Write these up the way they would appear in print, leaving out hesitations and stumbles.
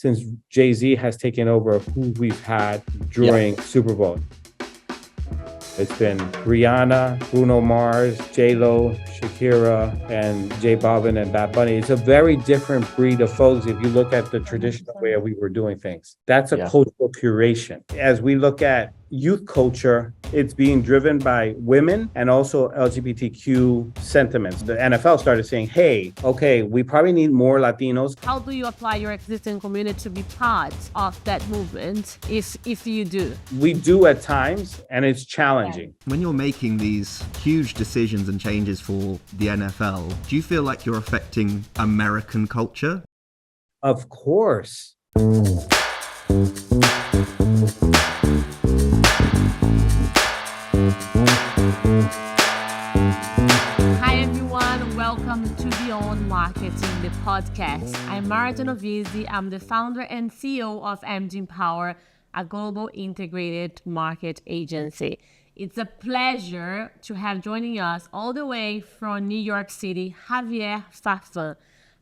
since Jay-Z has taken over who we've had during Super Bowl. It's been Rihanna, Bruno Mars, J-Lo, Shakira, and J Balvin and Bad Bunny. It's a very different breed of folks if you look at the traditional way we were doing things. That's a cultural curation. As we look at youth culture, it's being driven by women and also LGBTQ sentiments. The NFL started saying, hey, okay, we probably need more Latinos. How do you apply your existing community to be part of that movement, if you do? We do at times, and it's challenging. When you're making these huge decisions and changes for the NFL, do you feel like you're affecting American culture? Of course. Hi everyone, welcome to Beyond Marketing, the podcast. I'm Mara Genovese. I'm the founder and CEO of MD Empower, a global integrated market agency. It's a pleasure to have joining us all the way from New York City, Javier Farfan.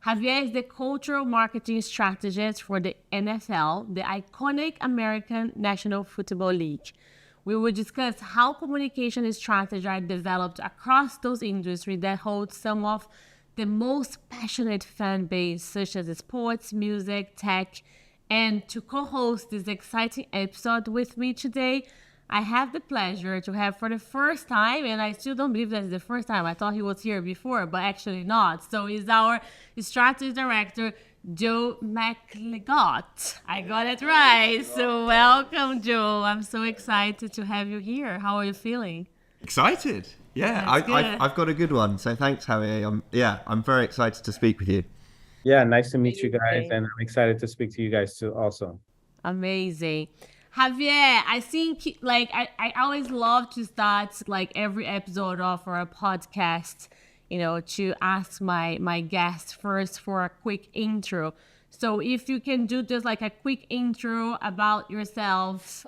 Javier is the cultural marketing strategist for the NFL, the iconic American National Football League. We will discuss how communication strategies are developed across those industries that hold some of the most passionate fan base, such as sports, music, tech. And to co-host this exciting episode with me today, I have the pleasure to have for the first time, and I still don't believe that's the first time. I thought he was here before, but actually not. So he's our strategy director, Joe McLeod. I got it right. So welcome, Joe. I'm so excited to have you here. How are you feeling? Excited. Yeah, I've got a good one. So thanks, Javier. I'm very excited to speak with you. Yeah, nice to meet you guys. And I'm excited to speak to you guys too also. Amazing. Javier, I think I always love to start every episode of our podcast, to ask my guests first for a quick intro. So if you can do just a quick intro about yourself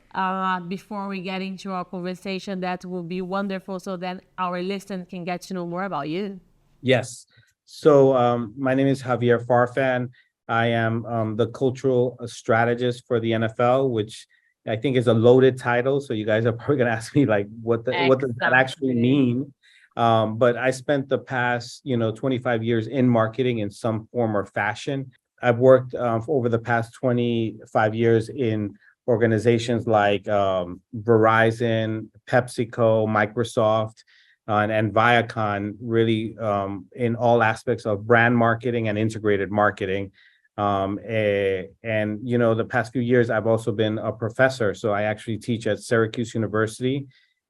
before we get into our conversation, that will be wonderful, so that our listeners can get to know more about you. Yes. So my name is Javier Farfan. I am the cultural strategist for the NFL, which I think is a loaded title. So you guys are probably going to ask me what does that actually mean? But I spent the past, 25 years in marketing in some form or fashion. I've worked over the past 25 years in organizations like Verizon, PepsiCo, Microsoft, and Viacom, really in all aspects of brand marketing and integrated marketing. And the past few years, I've also been a professor. So I actually teach at Syracuse University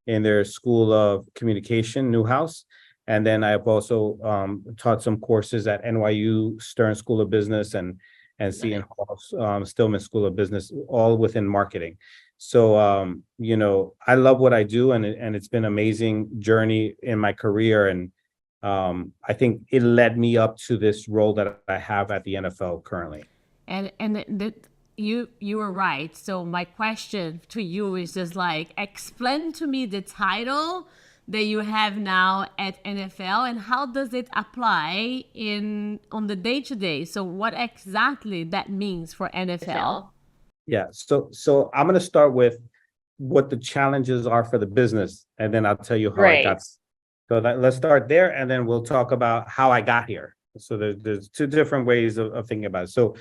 in their School of Communication, Newhouse. And then I've also taught some courses at NYU Stern School of Business and Seton Hall Stillman School of Business, all within marketing. So, I love what I do, and it's been an amazing journey in my career. And I think it led me up to this role that I have at the NFL currently. And you were right. So my question to you is just explain to me the title that you have now at NFL and how does it apply on the day-to-day? So what exactly that means for NFL? Yeah. So I'm going to start with what the challenges are for the business, and then I'll tell you how I got. So let's start there, and then we'll talk about how I got here. So there's two different ways of thinking about it. So,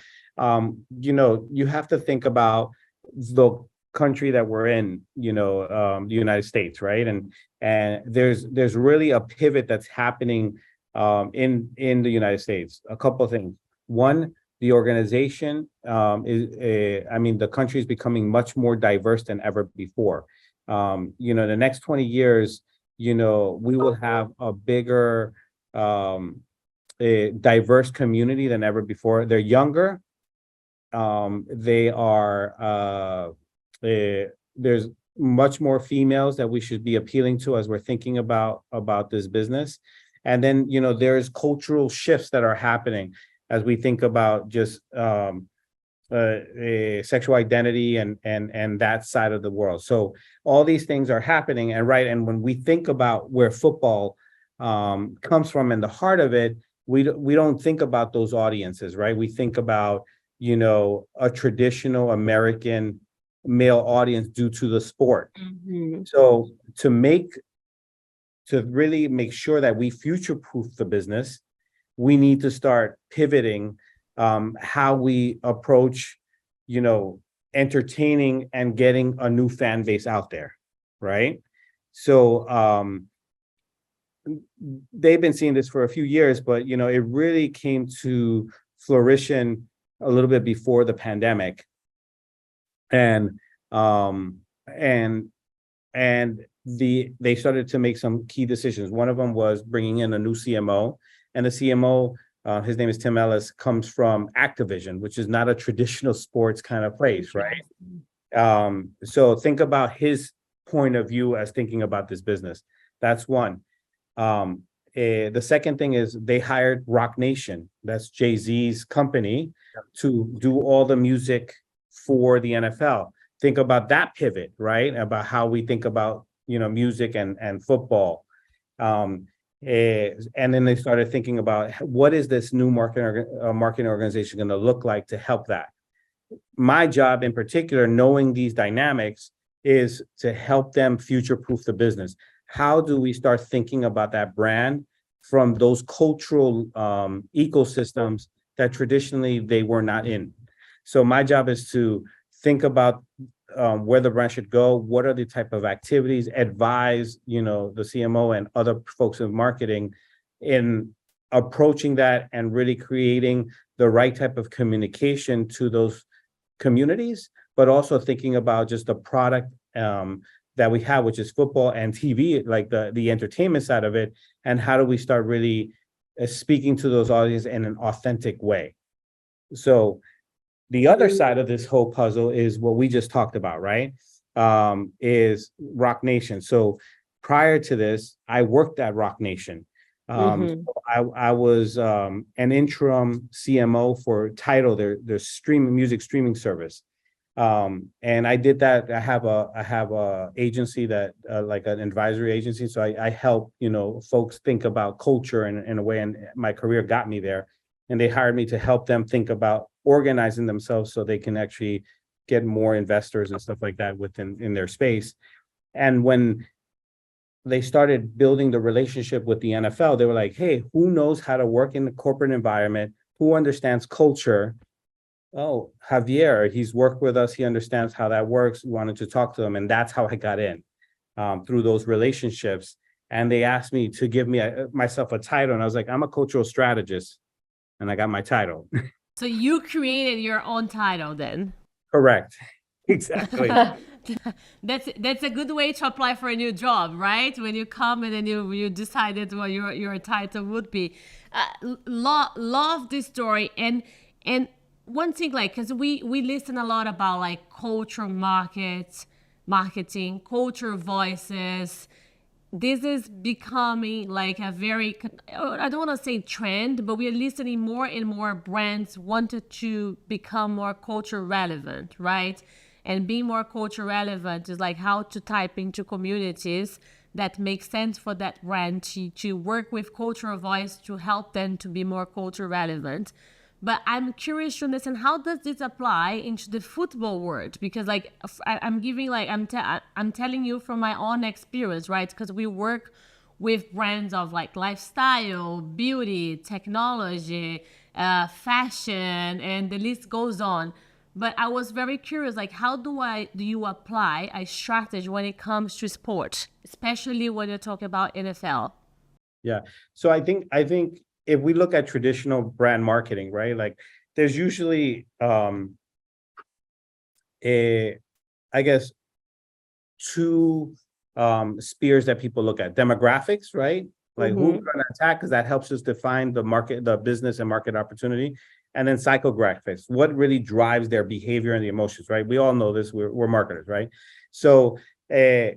you have to think about the country that we're in, the United States, right? And there's really a pivot that's happening in the United States. A couple of things. One, the organization the country is becoming much more diverse than ever before. The next 20 years, we will have a bigger, a diverse community than ever before. They're younger. They are, there's much more females that we should be appealing to as we're thinking about this business. And then, there's cultural shifts that are happening as we think about just sexual identity and that side of the world. So all these things are happening, and when we think about where football comes from in the heart of it, we don't think about those audiences, right? We think about a traditional American male audience due to the sport. Mm-hmm. So to really make sure that we future-proof the business, we need to start pivoting how we approach, entertaining and getting a new fan base out there, right? So they've been seeing this for a few years, but it really came to fruition a little bit before the pandemic, and they started to make some key decisions. One of them was bringing in a new CMO, and the CMO, his name is Tim Ellis, comes from Activision, which is not a traditional sports kind of place, right? So think about his point of view as thinking about this business. That's one. The second thing is they hired Rock Nation, that's Jay-Z's company, to do all the music for the NFL. Think about that pivot, right? About how we think about music and football. And then they started thinking about what is this new marketing organization going to look like to help that. My job in particular, knowing these dynamics, is to help them future-proof the business. How do we start thinking about that brand from those cultural ecosystems that traditionally they were not in? So my job is to think about where the brand should go, what are the type of activities, advise, the CMO and other folks in marketing in approaching that and really creating the right type of communication to those communities, but also thinking about just the product that we have, which is football and TV, like the entertainment side of it, and how do we start really speaking to those audiences in an authentic way. So the other side of this whole puzzle is what we just talked about, right? Is Rock Nation. So prior to this, I worked at Rock Nation. So I was an interim CMO for Tidal, their music streaming service. And I did that. I have a agency that like an advisory agency. So I help, folks think about culture in a way, and my career got me there. And they hired me to help them think about organizing themselves so they can actually get more investors and stuff like that in their space. And when they started building the relationship with the NFL, they were like, hey, who knows how to work in the corporate environment? Who understands culture? Oh, Javier, he's worked with us. He understands how that works. We wanted to talk to him. And that's how I got in through those relationships. And they asked me to give myself a title. And I was like, I'm a cultural strategist. And I got my title. So you created your own title then? Correct. Exactly. That's a good way to apply for a new job, right? When you come and then you decided what your title would be. Love this story. And one thing, like, because we listen a lot about like cultural marketing, cultural voices. This is becoming like a very, I don't want to say trend, but we are listening more and more brands wanted to become more culture relevant, right? And being more culture relevant is like how to type into communities that make sense for that brand to work with cultural voice to help them to be more culture relevant. But I'm curious to understand, how does this apply into the football world? Because like I'm telling you from my own experience, right? Because we work with brands of like lifestyle, beauty, technology, fashion, and the list goes on. But I was very curious, like how do you apply a strategy when it comes to sport, especially when you're talking about NFL? Yeah. So I think if we look at traditional brand marketing, right, like there's usually I guess two spheres that people look at: demographics, right? Like who we're going to attack, because that helps us define the market, the business and market opportunity. And then psychographics, what really drives their behavior and the emotions, right? We all know this, we're marketers, right? So a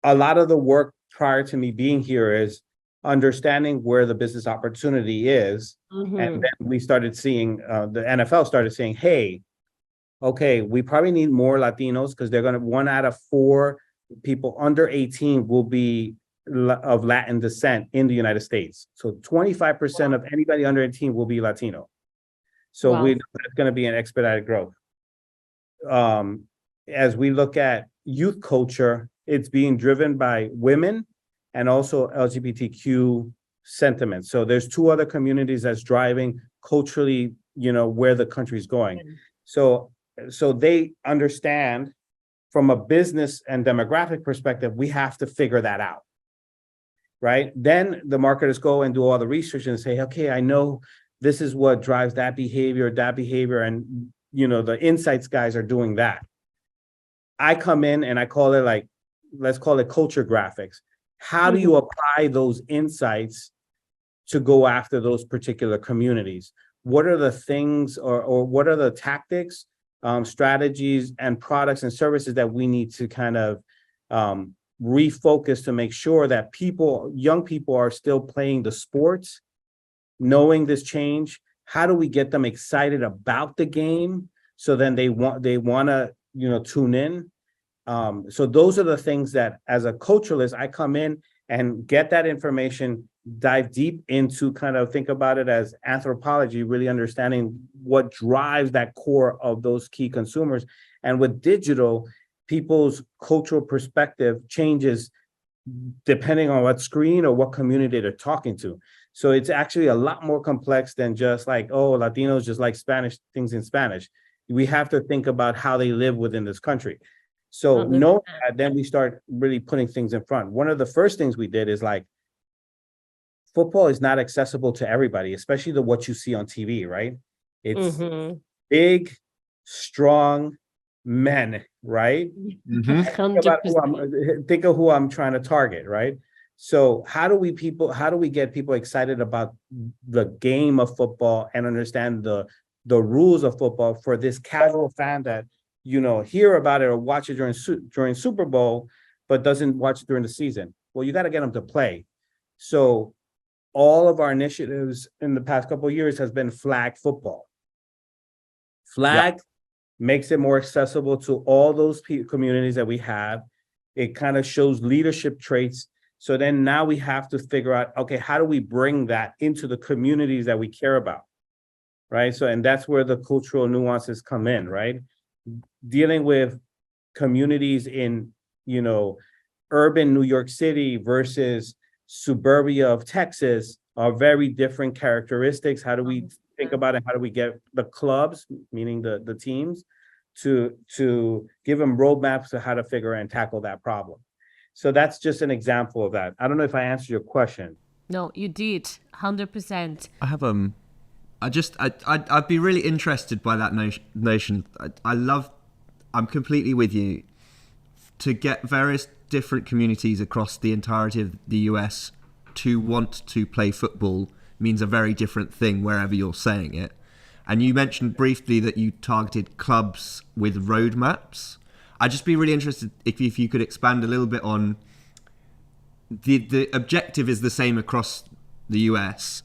lot of the work prior to me being here is understanding where the business opportunity is. And then we started seeing, the NFL started saying, hey, okay, we probably need more Latinos, because they're going to, 1 out of 4 people under 18 will be of Latin descent in the United States. So 25% of anybody under 18 will be Latino. So Wow. we know it's going to be an expedited growth. As we look at youth culture, it's being driven by women and also LGBTQ sentiment. So there's two other communities that's driving culturally, where the country's going. So they understand from a business and demographic perspective, we have to figure that out. Right? Then the marketers go and do all the research and say, okay, I know this is what drives that behavior, and the insights guys are doing that. I come in and I call it let's call it culture graphics. How do you apply those insights to go after those particular communities? What are the things or what are the tactics, strategies, and products and services that we need to kind of refocus to make sure that young people are still playing the sports, knowing this change? How do we get them excited about the game so then they want to tune in? So those are the things that, as a culturalist, I come in and get that information, dive deep into, kind of think about it as anthropology, really understanding what drives that core of those key consumers. And with digital, people's cultural perspective changes depending on what screen or what community they're talking to. So it's actually a lot more complex than just like, oh, Latinos just like Spanish things in Spanish. We have to think about how they live within this country. So knowing that, then we start really putting things in front. One of the first things we did is football is not accessible to everybody, especially what you see on TV, right? It's big, strong men, right? Think of who I'm trying to target, right? So how do we get people excited about the game of football and understand the rules of football for this casual fan that hear about it or watch it during Super Bowl, but doesn't watch it during the season? Well, you got to get them to play. So all of our initiatives in the past couple of years has been flag football. Flag makes it more accessible to all those communities that we have. It kind of shows leadership traits. So then now we have to figure out, okay, how do we bring that into the communities that we care about, right? So, and that's where the cultural nuances come in, right? Dealing with communities in, urban New York City versus suburbia of Texas are very different characteristics. How do we think about it? How do we get the clubs, meaning the teams, to give them roadmaps to how to figure and tackle that problem? So that's just an example of that. I don't know if I answered your question. No, you did, 100%. I have I'd be really interested by that notion. I'm completely with you. To get various different communities across the entirety of the US to want to play football means a very different thing wherever you're saying it. And you mentioned briefly that you targeted clubs with roadmaps. I'd just be really interested if you could expand a little bit on the objective is the same across the US,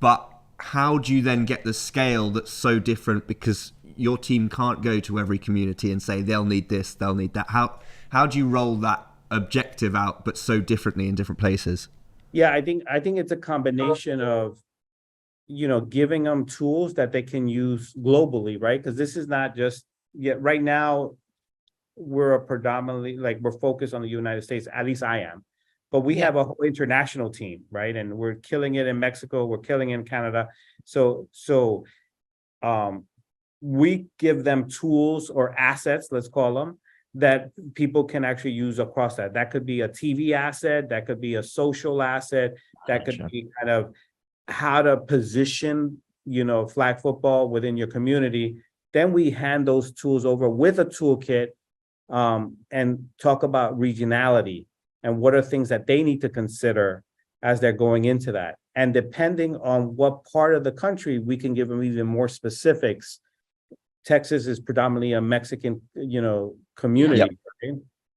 but how do you then get the scale that's so different, because your team can't go to every community and say they'll need this, they'll need that. How do you roll that objective out but so differently in different places? Yeah, I think it's a combination of giving them tools that they can use globally, right? Because this is not just right now we're predominantly we're focused on the United States, at least I am. But we have a whole international team, right? And we're killing it in Mexico, we're killing it in Canada. So we give them tools or assets, let's call them, that people can actually use across that. That could be a TV asset, that could be a social asset, that could be kind of how to position, flag football within your community. Then we hand those tools over with a toolkit and talk about regionality and what are things that they need to consider as they're going into that. And depending on what part of the country, we can give them even more specifics. Texas is predominantly a Mexican, community, right?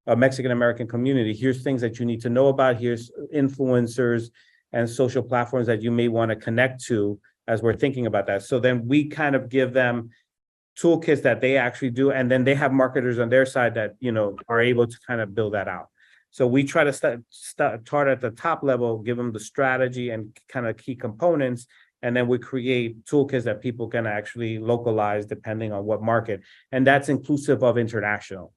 A Mexican-American community. Here's things that you need to know about. Here's influencers and social platforms that you may want to connect to as we're thinking about that. So then we kind of give them toolkits that they actually do. And then they have marketers on their side that, are able to kind of build that out. So we try to start at the top level, give them the strategy and kind of key components, And then we create toolkits that people can actually localize depending on what market. And that's inclusive of international.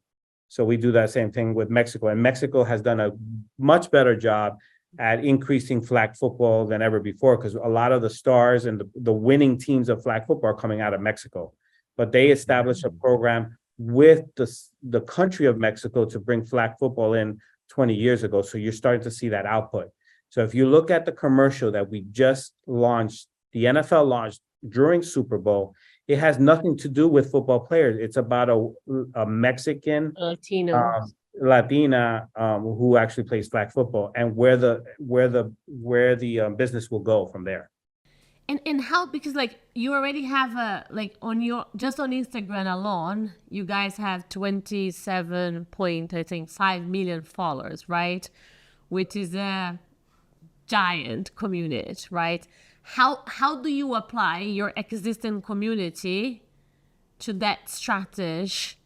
So we do that same thing with Mexico. And Mexico has done a much better job at increasing flag football than ever before, because a lot of the stars and the winning teams of flag football are coming out of Mexico. But they established a program with the country of Mexico to bring flag football in 20 years ago. So you're starting to see that output. So if you look at the commercial that we just launched, the NFL launched during Super Bowl, it has nothing to do with football players. It's about a Mexican Latina who actually plays flag football, and where the business will go from there. And how, because like you already have on Instagram alone, you guys have 27.5 million followers, right? Which is a giant community, right? How do you apply your existing community to that strategy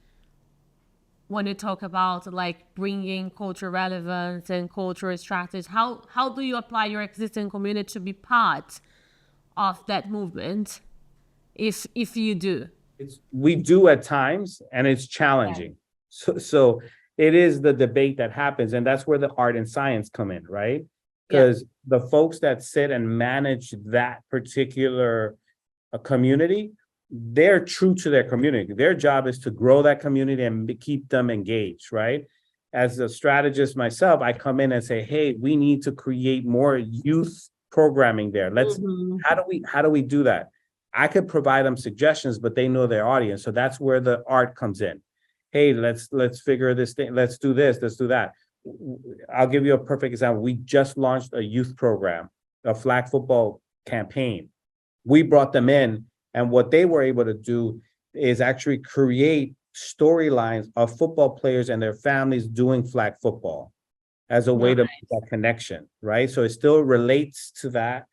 when you talk about like bringing cultural relevance and cultural strategy? How do you apply your existing community to be part of that movement, if you do? We do at times, and it's challenging. Yeah. So it is the debate that happens, and that's where the art and science come in, right? Because the folks that sit and manage that particular community, they're true to their community. Their job is to grow that community and keep them engaged, right? As a strategist myself, I come in and say, hey, we need to create more youth programming there. How do we do that? I could provide them suggestions, but they know their audience. So that's where the art comes in. Hey, let's figure this thing. Let's do this. Let's do that. I'll give you a perfect example. We just launched a youth program, a flag football campaign. We brought them in, and what they were able to do is actually create storylines of football players and their families doing flag football as a way to make that connection, right? So it still relates to that,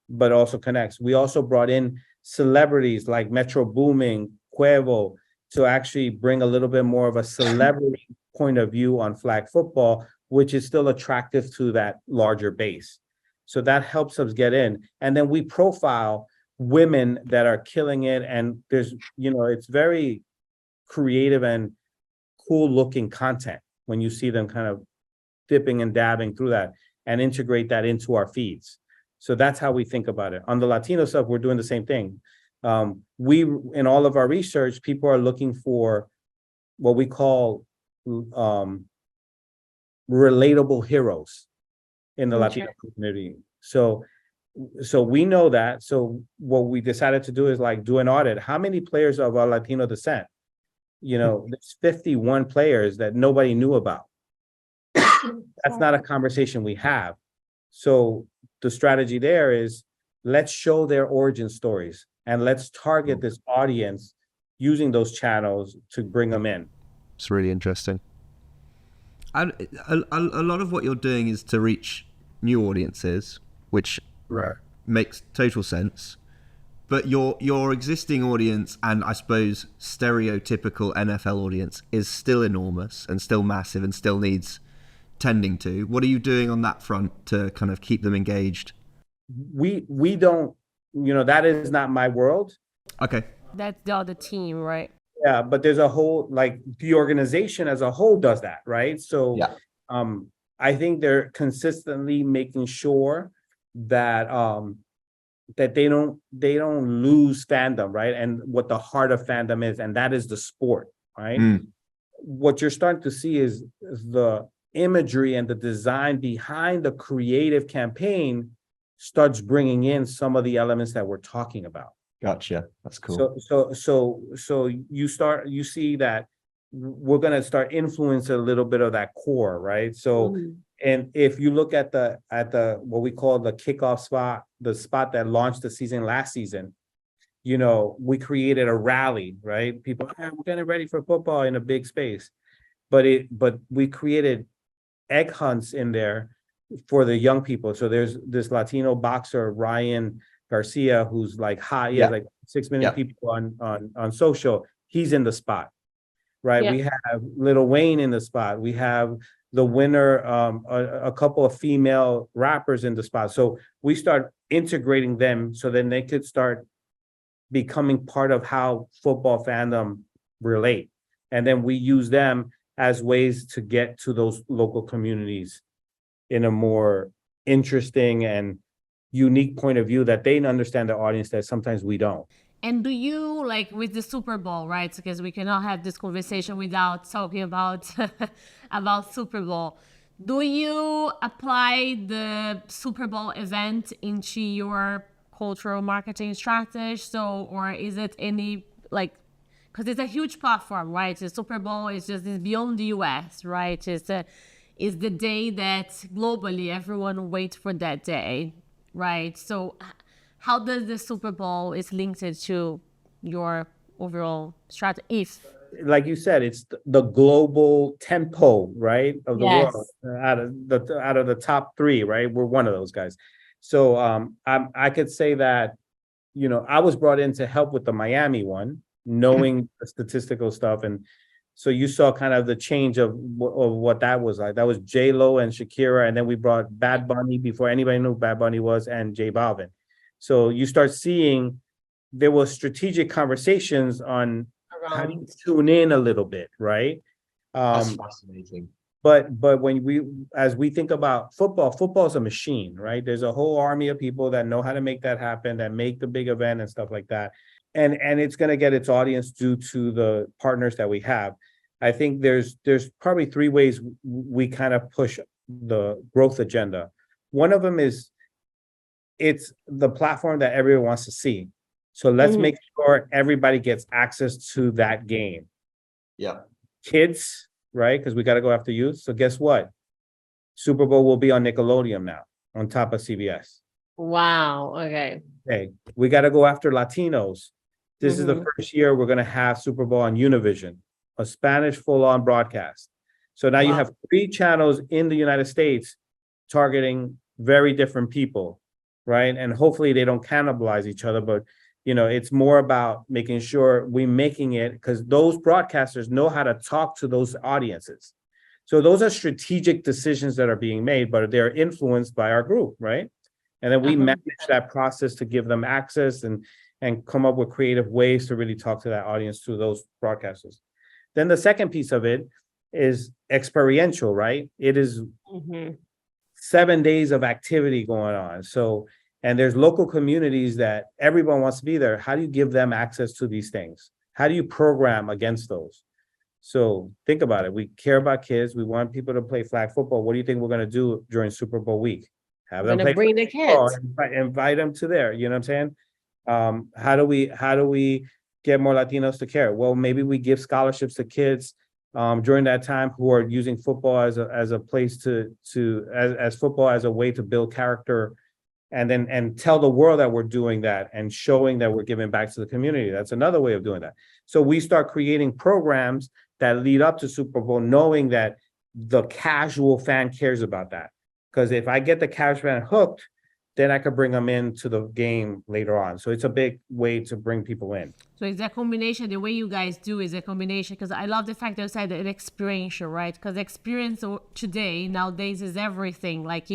but also connects. We also brought in celebrities like Metro Booming, Cuervo, to actually bring a little bit more of a celebrity point of view on flag football, which is still attractive to that larger base. So that helps us get in. And then we profile women that are killing it. And there's, it's very creative and cool looking content when you see them kind of dipping and dabbing through that and integrate that into our feeds. So that's how we think about it. On the Latino stuff, we're doing the same thing. We, in all of our research, people are looking for what we call relatable heroes in the Latino community. So we know that. So what we decided to do is like do an audit. How many players of our Latino descent? There's 51 players that nobody knew about. That's not a conversation we have. So the strategy there is let's show their origin stories and let's target this audience using those channels to bring them in. It's really interesting. And a lot of what you're doing is to reach new audiences, which makes total sense. But your existing audience and I suppose stereotypical NFL audience is still enormous and still massive and still needs tending to. What are you doing on that front to kind of keep them engaged? We don't, that is not my world. Okay. That's the other team, right? Yeah, but there's a whole, like the organization as a whole does that, right? So I think they're consistently making sure that that they don't lose fandom, right? And what the heart of fandom is, and that is the sport, right? What you're starting to see is the imagery and the design behind the creative campaign starts bringing in some of the elements that we're talking about. Gotcha. That's cool. So you see that we're going to start influencing a little bit of that core, right? So, and if you look at the what we call the kickoff spot, the spot that launched the season last season, we created a rally, right? People, we're getting ready for football in a big space, but we created egg hunts in there for the young people. So there's this Latino boxer, Ryan Garcia, who's like hot. He has like 6 million people on social. He's in the spot, right? We have Lil Wayne in the spot. We have the winner, a couple of female rappers in the spot. So we start integrating them so then they could start becoming part of how football fandom relate. And then we use them as ways to get to those local communities in a more interesting and unique point of view that they understand the audience that sometimes we don't. And do you, like with the Super Bowl, right? Because we cannot have this conversation without talking about about Super Bowl. Do you apply the Super Bowl event into your cultural marketing strategy? So, or is it any like, because it's a huge platform, right? The Super Bowl is just it's beyond the US, right? It's the day that globally everyone waits for that day, right? So how does the Super Bowl is linked to your overall strategy? If Like you said, it's the global tempo, right, of the yes, world. Out of the top three, right? We're one of those guys. So I could say that, I was brought in to help with the Miami one, knowing the statistical stuff, and so you saw kind of the change of what that was like. That was J Lo and Shakira, and then we brought Bad Bunny before anybody knew who Bad Bunny was, and J Balvin. So you start seeing there was strategic conversations on how do you around tune in a little bit, right? That's Um, fascinating. but when as we think about football is a machine, right? There's a whole army of people that know how to make that happen, that make the big event and stuff like that. And it's going to get its audience due to the partners that we have. I think there's probably three ways we kind of push the growth agenda. One of them is it's the platform that everyone wants to see. So let's make sure everybody gets access to that game. Yeah. Kids, right? Because we got to go after youth. So guess what? Super Bowl will be on Nickelodeon now, on top of CBS. wow, okay. Okay, we got to go after Latinos. This is the first year we're going to have Super Bowl on Univision, a Spanish full-on broadcast. So now you Wow. have 3 channels in the United States targeting very different people, right? And hopefully they don't cannibalize each other, but it's more about making sure we're making it, because those broadcasters know how to talk to those audiences. So those are strategic decisions that are being made, but they're influenced by our group, right? And then we manage that process to give them access and come up with creative ways to really talk to that audience through those broadcasters. Then the second piece of it is experiential, right? It is 7 days of activity going on. So, and there's local communities that everyone wants to be there. How do you give them access to these things? How do you program against those? So think about it. We care about kids. We want people to play flag football. What do you think we're going to do during Super Bowl week? Have them Gonna play bring the football, kids. invite them to there. You know what I'm saying? How do we get more Latinos to care? Well, maybe we give scholarships to kids during that time who are using football as a place as football as a way to build character, and tell the world that we're doing that and showing that we're giving back to the community. That's another way of doing that. So we start creating programs that lead up to Super Bowl, knowing that the casual fan cares about that. Because if I get the casual fan hooked, then I could bring them into the game later on. So it's a big way to bring people in. So it's a combination. The way you guys do is a combination, because I love the fact that you said that experiential, right? Because experience today, nowadays, is everything. Like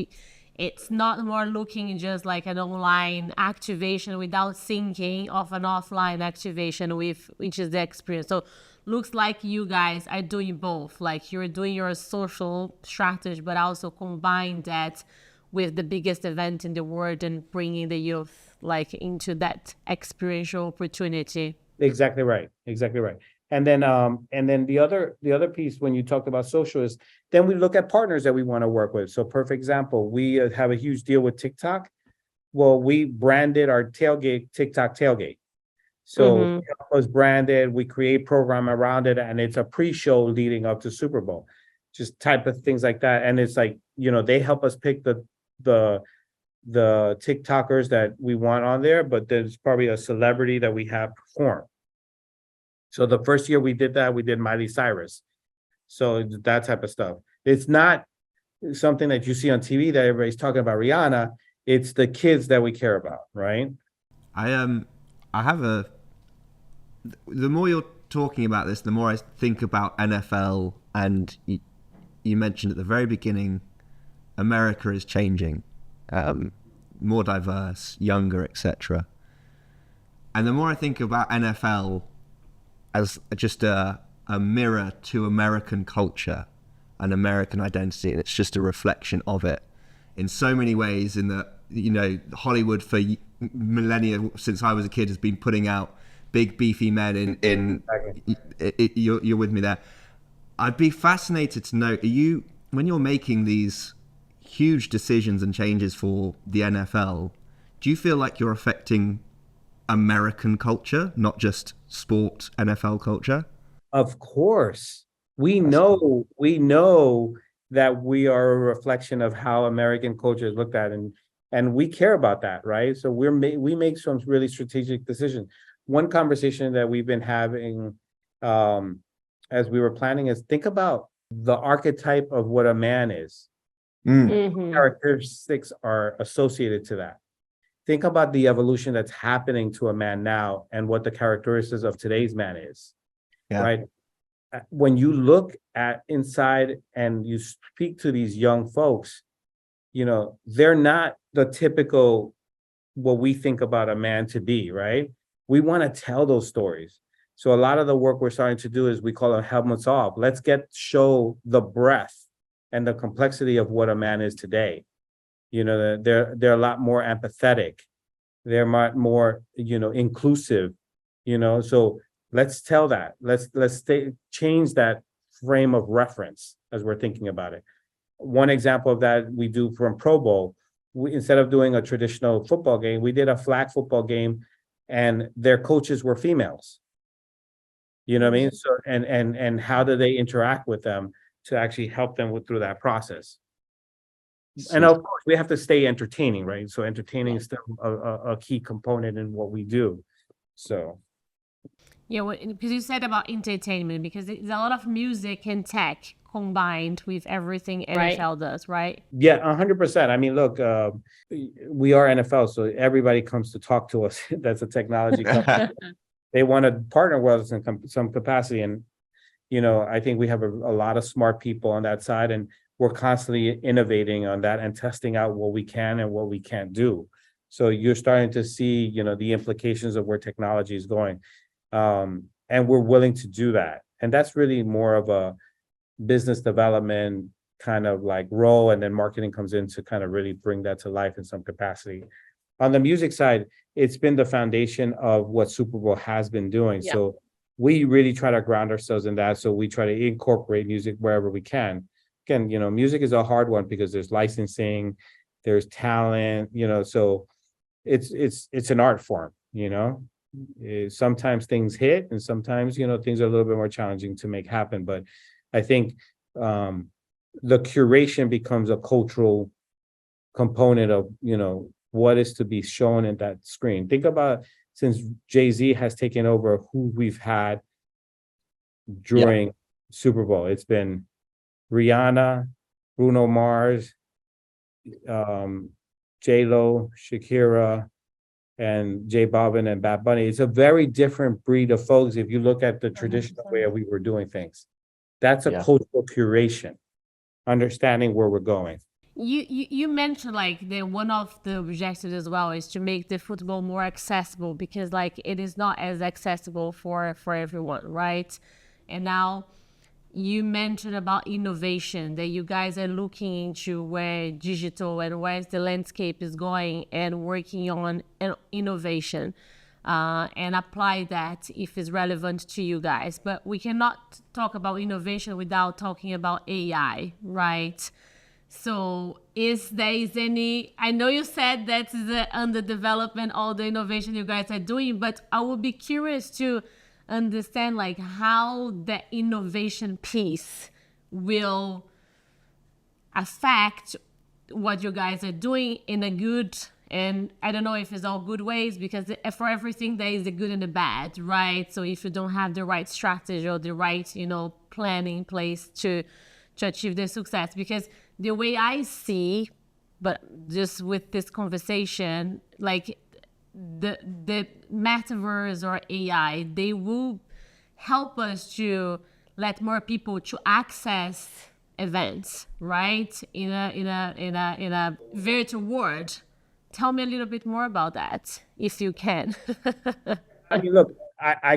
it's not more looking just like an online activation without thinking of an offline activation which is the experience. So looks like you guys are doing both. Like you're doing your social strategy, but also combine that with the biggest event in the world and bringing the youth like into that experiential opportunity. Exactly right. Exactly right. And then the other piece when you talked about social is then we look at partners that we want to work with. So perfect example, we have a huge deal with TikTok. Well, we branded our tailgate TikTok tailgate. So it was branded, we create program around it, and it's a pre-show leading up to Super Bowl, just type of things like that. And it's like, they help us pick the TikTokers that we want on there, but there's probably a celebrity that we have perform. So the first year we did that, we did Miley Cyrus. So that type of stuff. It's not something that you see on TV that everybody's talking about Rihanna. It's the kids that we care about, right? I have the more you're talking about this, the more I think about NFL, and you mentioned at the very beginning, America is changing. more diverse, younger, etc. And the more I think about NFL as just a mirror to American culture and American identity, and it's just a reflection of it in so many ways. In that, you know, Hollywood for millennia since I was a kid has been putting out big beefy men you're with me there. I'd be fascinated to know, when you're making these huge decisions and changes for the NFL, do you feel like you're affecting American culture, not just sport NFL culture? Of course. We know that we are a reflection of how American culture is looked at, and we care about that, right? So we make some really strategic decisions. One conversation that we've been having as we were planning is, think about the archetype of what a man is. Characteristics are associated to that. Think about the evolution that's happening to a man now and what the characteristics of today's man is, right? When you look at inside and you speak to these young folks, you know, they're not the typical what we think about a man to be, right? We want to tell those stories. So a lot of the work we're starting to do is, we call it helmets off. Let's show the breadth and the complexity of what a man is today. You know, they're a lot more empathetic. They're more, you know, inclusive, you know, so let's tell that. Let's change that frame of reference as we're thinking about it. One example of that we do from Pro Bowl, instead of doing a traditional football game, we did a flag football game, and their coaches were females. You know what I mean? So and how do they interact with them to actually help them through that process? And of course, we have to stay entertaining, right? So entertaining is still a key component in what we do. So. Yeah, because you said about entertainment, because there's a lot of music and tech combined with everything NFL does, right? Yeah, 100%. I mean, look, we are NFL, so everybody comes to talk to us. That's a technology company. They want to partner with us in some capacity. And, you know, I think we have a lot of smart people on that side, and we're constantly innovating on that and testing out what we can and what we can't do. So you're starting to see, you know, the implications of where technology is going. And we're willing to do that. And that's really more of a business development kind of like role. And then marketing comes in to kind of really bring that to life in some capacity. On the music side, it's been the foundation of what Super Bowl has been doing. Yeah. So we really try to ground ourselves in that. So we try to incorporate music wherever we can. Again, you know, music is a hard one because there's licensing, there's talent, you know, so it's an art form, you know. Sometimes things hit, and sometimes, you know, things are a little bit more challenging to make happen. But I think the curation becomes a cultural component of, you know, what is to be shown in that screen. Think about, since Jay-Z has taken over who we've had during Super Bowl, it's been Rihanna, Bruno Mars, J-Lo, Shakira, and J Balvin and Bad Bunny. It's a very different breed of folks if you look at the traditional way we were doing things. That's a cultural curation, understanding where we're going. You mentioned like one of the objectives as well is to make the football more accessible, because like it is not as accessible for everyone, right? And now you mentioned about innovation, that you guys are looking into where digital and where the landscape is going and working on innovation and apply that if it's relevant to you guys. But we cannot talk about innovation without talking about AI, right? So is any, I know you said that is under development, all the innovation you guys are doing, but I would be curious to understand like how the innovation piece will affect what you guys are doing in a good, and I don't know if it's all good ways, because for everything there is a good and a bad, right? So if you don't have the right strategy or the right, you know, plan in place to achieve the success, because the way I see, but just with this conversation, like the metaverse or AI, they will help us to let more people to access events, right? In a virtual world, Tell me a little bit more about that, if you can. I mean, look, I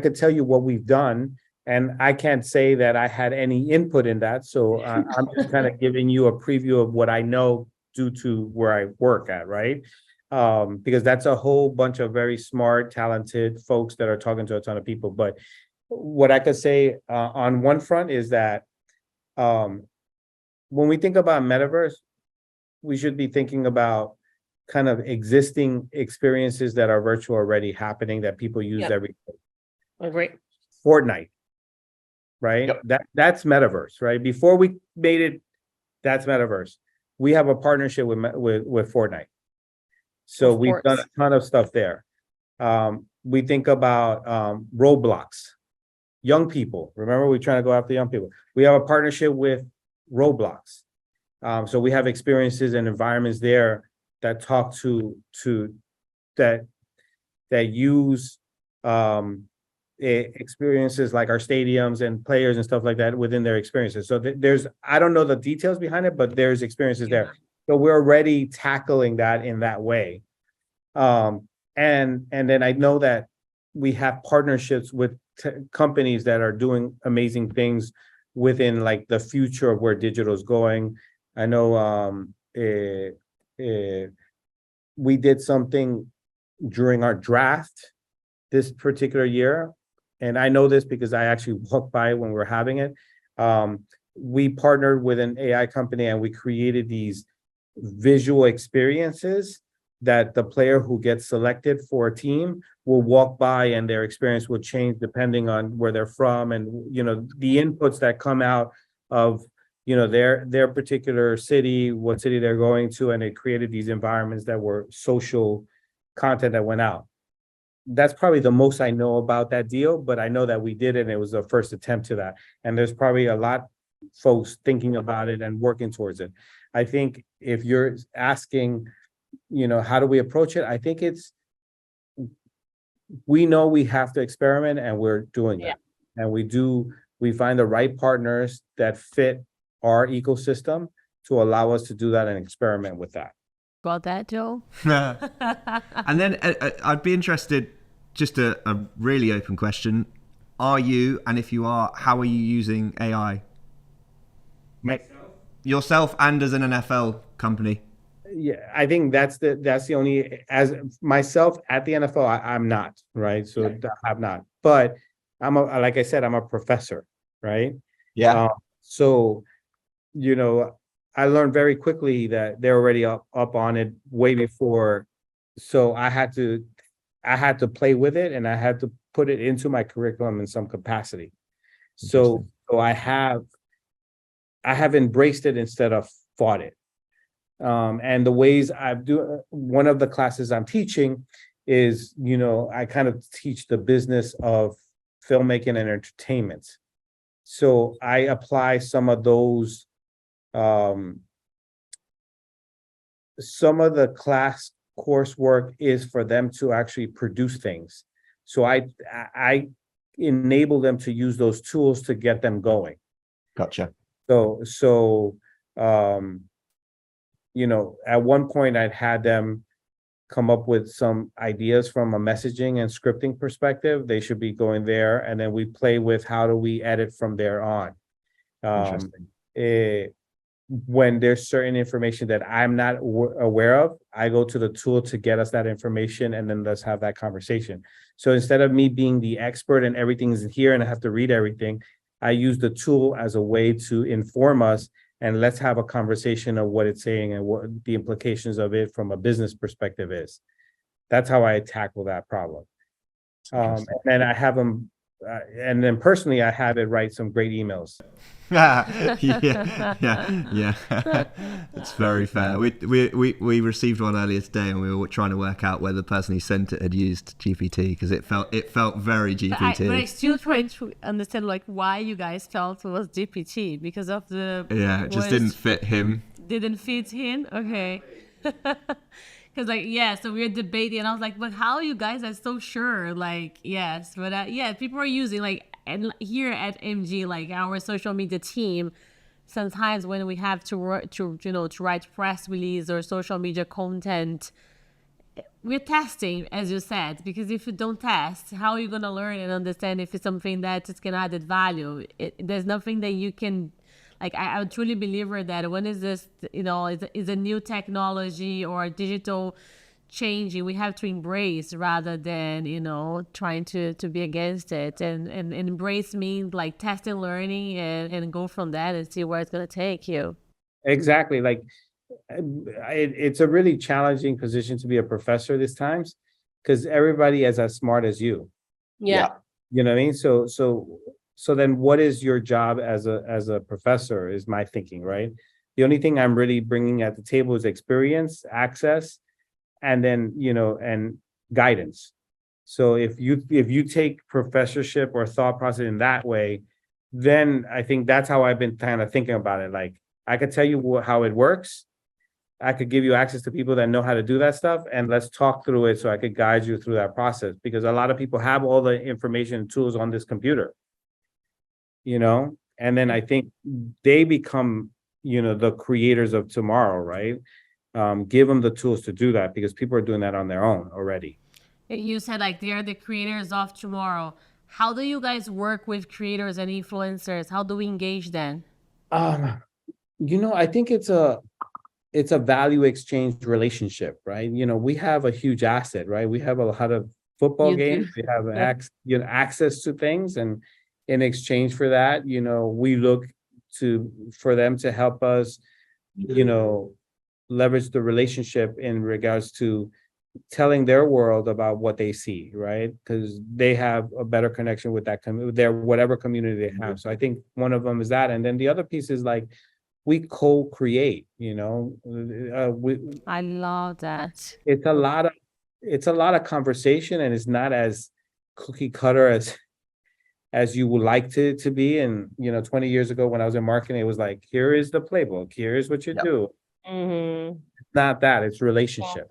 could tell you what we've done, and I can't say that I had any input in that. So I'm just kind of giving you a preview of what I know due to where I work at, right? Because that's a whole bunch of very smart, talented folks that are talking to a ton of people. But what I could say on one front is that when we think about metaverse, we should be thinking about kind of existing experiences that are virtual already happening that people use every day. Agree. Fortnite, right? That's metaverse, right? Before we made it, that's metaverse. We have a partnership with Fortnite, so we've done a ton of stuff there. We think about Roblox, young people. Remember, we're trying to go after young people. We have a partnership with Roblox, so we have experiences and environments there that talk to that use experiences like our stadiums and players and stuff like that within their experiences. So there's, I don't know the details behind it, but there's experiences there. So we're already tackling that in that way. And then I know that we have partnerships with companies that are doing amazing things within like the future of where digital is going. I know we did something during our draft this particular year, and I know this because I actually walked by when we were having it. We partnered with an AI company and we created these visual experiences that the player who gets selected for a team will walk by, and their experience will change depending on where they're from, and the inputs that come out of their particular city, what city they're going to, and it created these environments that were social content that went out. That's probably the most I know about that deal, but I know that we did it and it was the first attempt to that. And there's probably a lot folks thinking about it and working towards it. I think if you're asking, how do we approach it? I think we know we have to experiment, and we're doing that. And we find the right partners that fit our ecosystem to allow us to do that and experiment with that. Got that, Joe? And then I'd be interested, just a really open question. Are you, and if you are, how are you using AI? Myself? Yourself and as an NFL company? Yeah, I think that's the only, as myself at the NFL, I'm not, right? So I have not, but like I said, I'm a professor, right? Yeah. So, I learned very quickly that they're already up on it way before. So I had to play with it, and I had to put it into my curriculum in some capacity. So I have embraced it instead of fought it. And the ways one of the classes I'm teaching is, I kind of teach the business of filmmaking and entertainment. So I apply some of those, some of the class coursework is for them to actually produce things. So I enable them to use those tools to get them going. Gotcha. So at one point I'd had them come up with some ideas from a messaging and scripting perspective. They should be going there, and then we play with how do we edit from there on. When there's certain information that I'm not aware of, I go to the tool to get us that information, and then let's have that conversation. So instead of me being the expert and everything's here and I have to read everything, I use the tool as a way to inform us, and let's have a conversation of what it's saying and what the implications of it from a business perspective is. That's how I tackle that problem. And I have them, and then personally, I have it write some great emails. Yeah. It's very fair. We received one earlier today, and we were trying to work out whether the person who sent it had used GPT, because it felt very GPT. But I still trying to understand why you guys felt it was GPT, because of the it just didn't fit him. Didn't fit him. Okay. Because so we were debating, and I was like, but how you guys are so sure? Yes, but people are using and here at MG, our social media team, sometimes when we have to work to write press release or social media content, we're testing, as you said, because if you don't test, how are you going to learn and understand if it's something that it can add value? There's nothing that you can, like, I truly believe that when is this, is a new technology or digital changing, we have to embrace rather than, trying to be against it. And embrace means like test and learning and go from that and see where it's going to take you. Exactly. Like, it's a really challenging position to be a professor these times, because everybody is as smart as you. Yeah. You know what I mean? So then what is your job as a professor is my thinking, right? The only thing I'm really bringing at the table is experience, access, and then, and guidance. So if you take professorship or thought process in that way, then I think that's how I've been kind of thinking about it. Like, I could tell you how it works. I could give you access to people that know how to do that stuff, and let's talk through it so I could guide you through that process, because a lot of people have all the information and tools on this computer, and then I think they become, the creators of tomorrow, right? Give them the tools to do that, because people are doing that on their own already. You said like they are the creators of tomorrow. How do you guys work with creators and influencers? How do we engage them? I think it's a value exchange relationship, right? We have a huge asset, right? We have a lot of football games. We have access to things, and in exchange for that, we look for them to help us, leverage the relationship in regards to telling their world about what they see, right? Because they have a better connection with that their whatever community they have. So I think one of them is that, and then the other piece is like, we co-create, I love that. It's a lot of conversation, and it's not as cookie cutter as you would like to be. And 20 years ago when I was in marketing, it was like, here is the playbook, here's what you do. Mm-hmm. It's not that, it's relationship,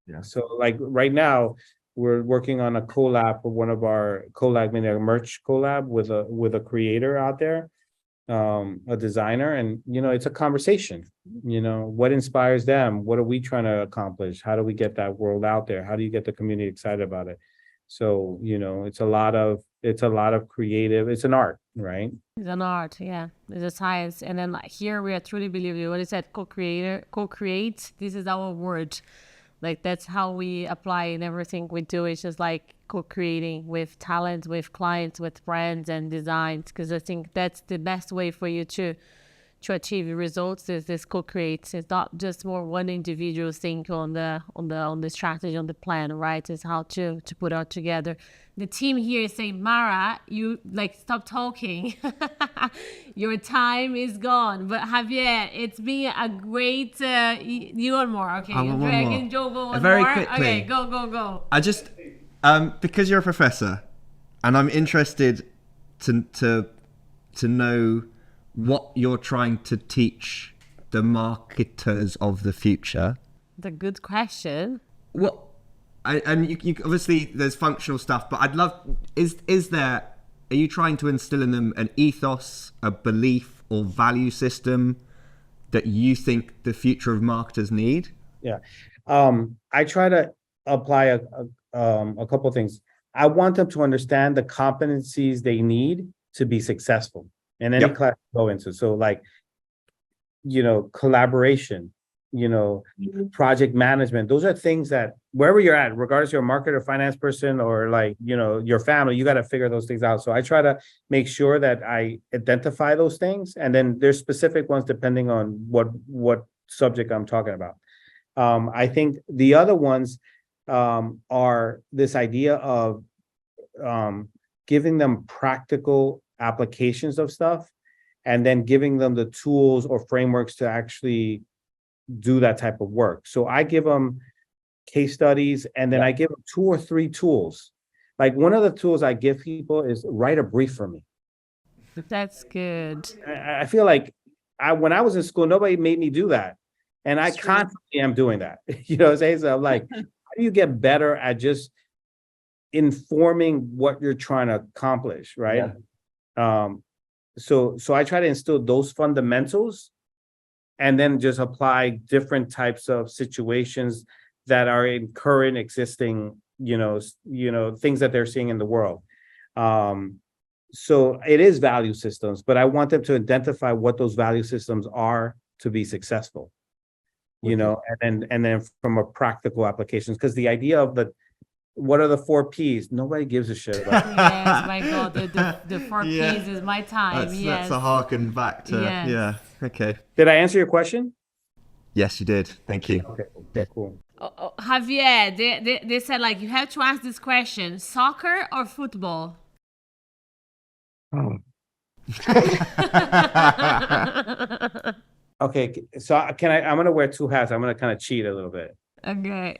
Yeah. So like right now we're working on a collab for one of our meaning a merch collab with a creator out there, a designer, and it's a conversation. What inspires them, what are we trying to accomplish, how do we get that world out there, how do you get the community excited about it? So it's a lot of creative, it's an art, right? It's an art, yeah. It's a science. And then like here we are truly believing what is that, co-create, this is our word. Like that's how we apply in everything we do. It's just like co-creating with talent, with clients, with brands and designs, because I think that's the best way for you to achieve results is this co-create. It's not just more one individual think on the strategy, on the plan, right? It's how to put it all together. The team here is saying, Mara, you like stop talking. Your time is gone. But Javier, it's been a great you want more. Okay, Dragon Joe go on very more. Quickly, okay, go. I just because you're a professor and I'm interested to know what you're trying to teach the marketers of the future. The good question. What and you obviously there's functional stuff, but I'd love are you trying to instill in them an ethos, a belief or value system that you think the future of marketers need? Yeah. I try to apply a couple of things. I want them to understand the competencies they need to be successful in any class to go into. So like, collaboration, project management, those are things that wherever you're at, regardless you're a marketer, finance person, or like, your family, you got to figure those things out. So I try to make sure that I identify those things. And then there's specific ones depending on what subject I'm talking about. I think the other ones are this idea of giving them practical applications of stuff, and then giving them the tools or frameworks to actually do that type of work. So I give them case studies, and then I give them 2 or 3 tools. Like one of the tools I give people is write a brief for me. That's good. I feel like when I was in school, nobody made me do that. And I constantly am doing that. You know what I'm saying? So I'm like, how do you get better at just informing what you're trying to accomplish, right? so I try to instill those fundamentals and then just apply different types of situations that are in current existing, things that they're seeing in the world. So it is value systems, but I want them to identify what those value systems are to be successful, and then from a practical applications, because the idea of what are the 4 Ps? Nobody gives a shit about. Yes, my God, the 4 Ps is my time. That's a harken back to, Yes. yeah. Okay. Did I answer your question? Yes, you did. Thank you. Okay, cool. Javier, they said like you have to ask this question: soccer or football? Okay, so I'm gonna wear 2 hats. I'm gonna kind of cheat a little bit. Okay.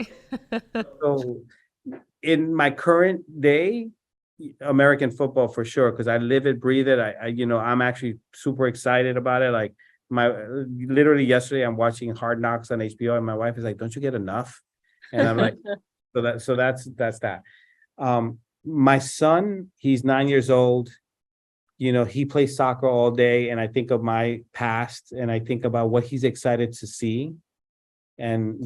So in my current day, American football for sure, because I live it, breathe it. I'm actually super excited about it. Like literally yesterday, I'm watching Hard Knocks on HBO, and my wife is like, "Don't you get enough?" And I'm like, so that's that. My son, he's 9 years old. He plays soccer all day, and I think of my past, and I think about what he's excited to see. And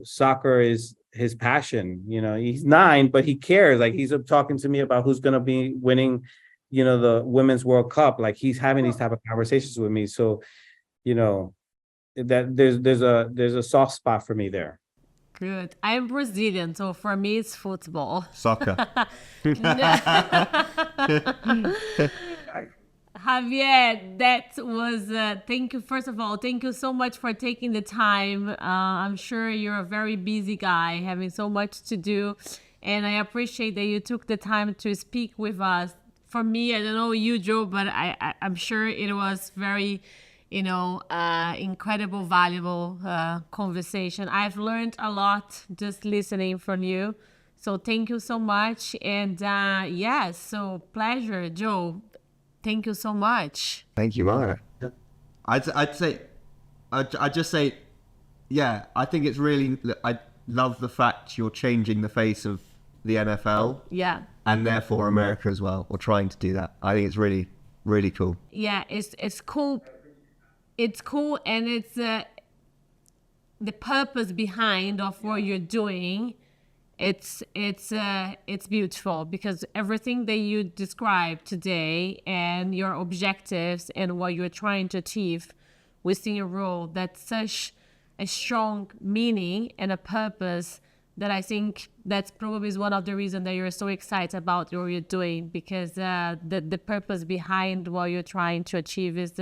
soccer is his passion. He's 9, but he cares. Like, he's talking to me about who's going to be winning, the Women's World Cup. Like, he's having these type of conversations with me. So, that there's a soft spot for me there. Good. I'm Brazilian, so for me it's football. Soccer. Javier, that was, thank you. First of all, thank you so much for taking the time. I'm sure you're a very busy guy, having so much to do. And I appreciate that you took the time to speak with us. For me, I don't know you, Joe, but I'm sure it was very, incredible, valuable conversation. I've learned a lot just listening from you. So thank you so much. And yes, so pleasure, Joe. Thank you so much. Thank you, Mara. I'd just say, yeah, I think it's really, I love the fact you're changing the face of the NFL. Yeah. And therefore America as well, or trying to do that. I think it's really, really cool. Yeah, it's cool. It's cool, and it's the purpose behind of what you're doing. It's beautiful, because everything that you described today and your objectives and what you're trying to achieve within your role, that's such a strong meaning and a purpose that I think that's probably is one of the reasons that you're so excited about what you're doing, because the purpose behind what you're trying to achieve is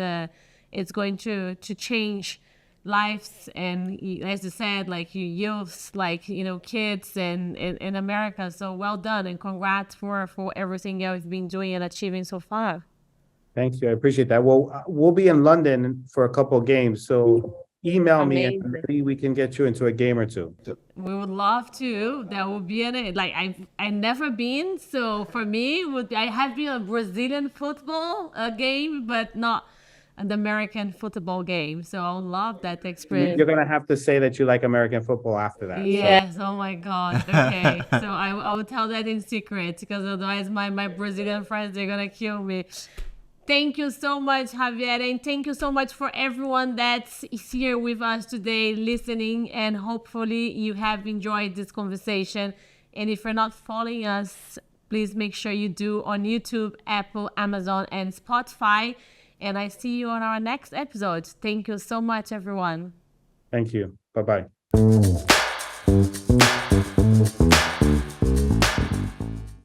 it's going to change lives, and as you said, like you youths, like kids and in America. So well done, and congrats for everything you've been doing and achieving so far. Thank you, I appreciate that. Well, we'll be in London for a couple of games, so email me and maybe we can get you into a game or two. We would love to. That would be like I've never been, so for me I have been a Brazilian football game, but not an American football game. So I would love that experience. You're gonna have to say that you like American football after that. Yes. So. Oh my God. Okay. So I will tell that in secret, because otherwise my Brazilian friends, they're gonna kill me. Thank you so much, Javier, and thank you so much for everyone that's here with us today listening, and hopefully you have enjoyed this conversation. And if you're not following us, please make sure you do on YouTube, Apple, Amazon, and Spotify. And I see you on our next episode. Thank you so much, everyone. Thank you. Bye-bye.